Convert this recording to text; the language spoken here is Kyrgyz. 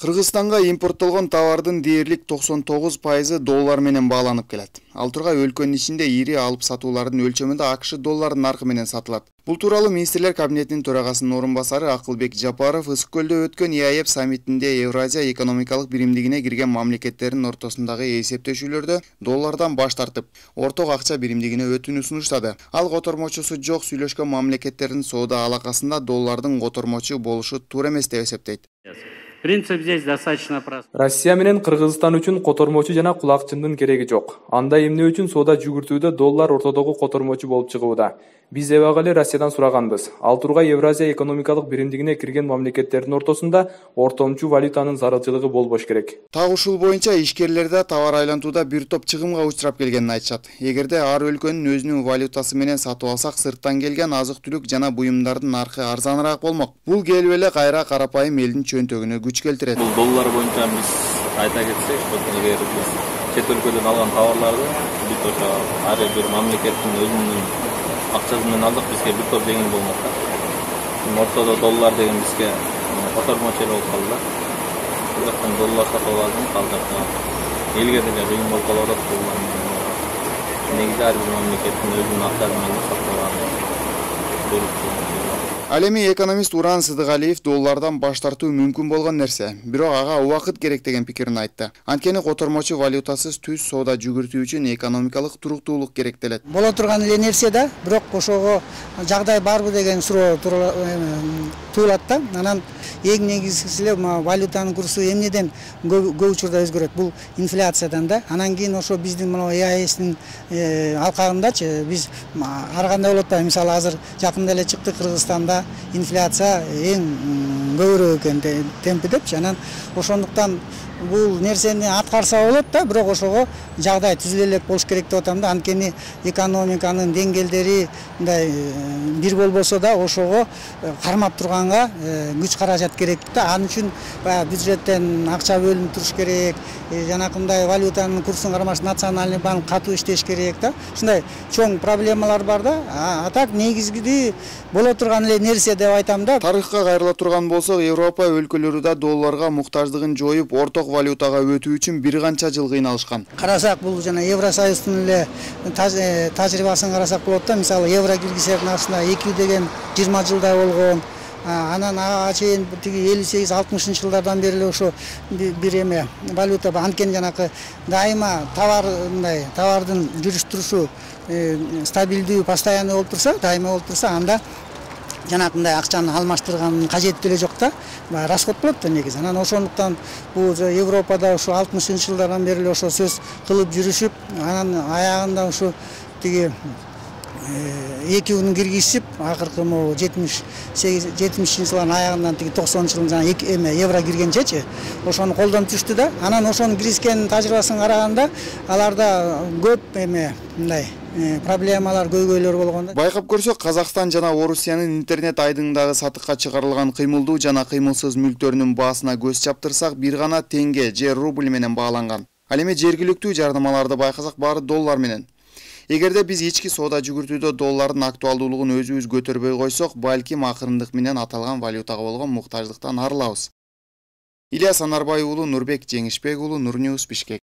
Кыргызстанга импорттолгон товардын дээрлик 99% доллар менен бааланып келет. Ал тургай өлкөнүн ичинде ири алып сатуулардын өлчөмүндө АКШ доллары наркы менен сатылат. Бул тууралуу Министрлер кабинетинин төрагасынын орун басары Акылбек Жапаров Ысык көлдө өткөн ИАЭП саммитинде Евразия экономикалык биримдигине кирген мамлекеттердин ортосундагы эсептешүүлөрдө доллардан баш тартып, орток акча биримдигине өтүүнү сунуштады. Ал котормочусу жок сүйлөшкөн мамлекеттердин соода алакасында доллардын котормочу болушу туура эмес деп эсептейт. Принцип здесь достаточно прост. Россия менен Кыргызстан үчүн котормочу жана кулакчындын кереги жок. Анда эмне үчүн соода жүгүртүүдө доллар ортодогу котормочу болуп чыгууда. Биз эбак эле Россиядан сураганбыз. Ал тургай Евразия экономикалык биримдигине кирген мамлекеттердин ортосунда ортомчу валютанын зарылчылыгы болбош керек. Так ушул боюнча ишкерлерде товар айлантууда бир топ чыгымга учурап келгенин айтышат. Эгерде ар өлкөнүн өзүнүн валютасы менен сатып алсак, сырттан келген азык-түлүк жана буюмдардын наркы арзаныраак болмок. Бул келип эле кайра карапайым элдин чөнтөгүнө күч келтирет. Бул доллар боюнча биз айта кетсек, эгер биз чет өлкөдөн алган товарларды бүт ошо ар бир мамлекеттин өзүнүн акчасы менен алдык, бизге бир топ жеңил болмок да. Ортодо доллар деген бизге котормочу болуп калды да. Бул жактан доллар сатып алган калдырды. Элге деле кыйын болуп калат доллар. Негизи ар бир мамлекеттин өзүнүн акчасы менен сатып алган. Ал эми экономист Уран Сыдыгалиев доллардан баш тартуу мүмкүн болгон нерсе, бирок ага убакыт керек деген пикирин айтты. Анткени котормочу валютасыз түз соода жүгүртүү үчүн экономикалык туруктуулук керектелет. Боло турган эле нерсе да, бирок ошого жагдай барбы деген суроо туулат да. Анан эң негизгиси эле валютанын курсу эмнеден көп учурда өзгөрөт? Бул инфляциядан да. Анан кийин ошо биздин мына ЕАЭСтин алкагындачы биз ар кандай болот да, мисалы азыр жакында эле чыкты Кыргызстанда инфляция эң көбүрөөк экен темпи депчи. Анан ошондуктан бул нерсени аткарса болот да, бирок ошого жагдай түзүлө элек болуш керек деп атам да. Анткени экономиканын деңгээлдери мындай бир болбосо да, ошого кармап турганга күч каражат керек да. Ал үчүн бюджеттен акча бөлүнүп туруш керек. Жанакындай валютанын курсун кармаш национальный банк катуу иштеш керек да. Ушундай чоң проблемалар бар да. А так негизги боло турган эле нерсе деп айтам да. Тарыхка кайрыла турган болсок, Европа өлкөлөрү да долларга муктаждыгын жоюп, орток валютага өтүү үчүн бир канча жыл кыйналышкан. Карасак, бул жана Евросоюздун эле тажрыйбасын карасак болот да. Мисалы евро киргизердин астында 2 деген 20 жылдай болгон. Анан ага чейин тиги 58-60 жылдардан бери эле ошо бир эме валюта анткени жанакы дайыма товардын жүрүш турушу стабилдүү, постоянный болуп турса, дайыма болуп турса, анда жанакындай акчаны алмаштырган кажети эле жок да. Расход болот да негизи. Анан ошондуктан бул Европада ошо 60 жылдардан бери эле ошо сөз кылып жүрүшүп, анан аягында ошо тиги экөөнү киргизип, акыркы могу 70 жылдын аягынан тиги 90 жылдын жана евро киргенчечи ошону колдонуп жүрүштү да. Анан ошонун киргизген тажрыйбасын караганда аларда көп мындай проблемалар, көйгөйлөр болгон да. Байкап көрсөк, Казакстан жана Орусиянын интернет айдыңдагы сатыкка чыгарылган кыймылдуу жана кыймылсыз мүлктөрүнүн баасына көз чаптырсак, бир гана теңге же рубль менен бааланган. Ал эми жергиликтүү жарнамаларды байкасак, баары доллар менен. Эгерде биз ички соода жүгүртүүдө доллардын актуалдуулугун өзүбүз көтөрбөй койсок, балким акырындык менен аталган валютага болгон муктаждыктан арылабыз. Ильяс Анарбай уулу, Нурбек Жеңишбек уулу, Нур Ньюс, Бишкек.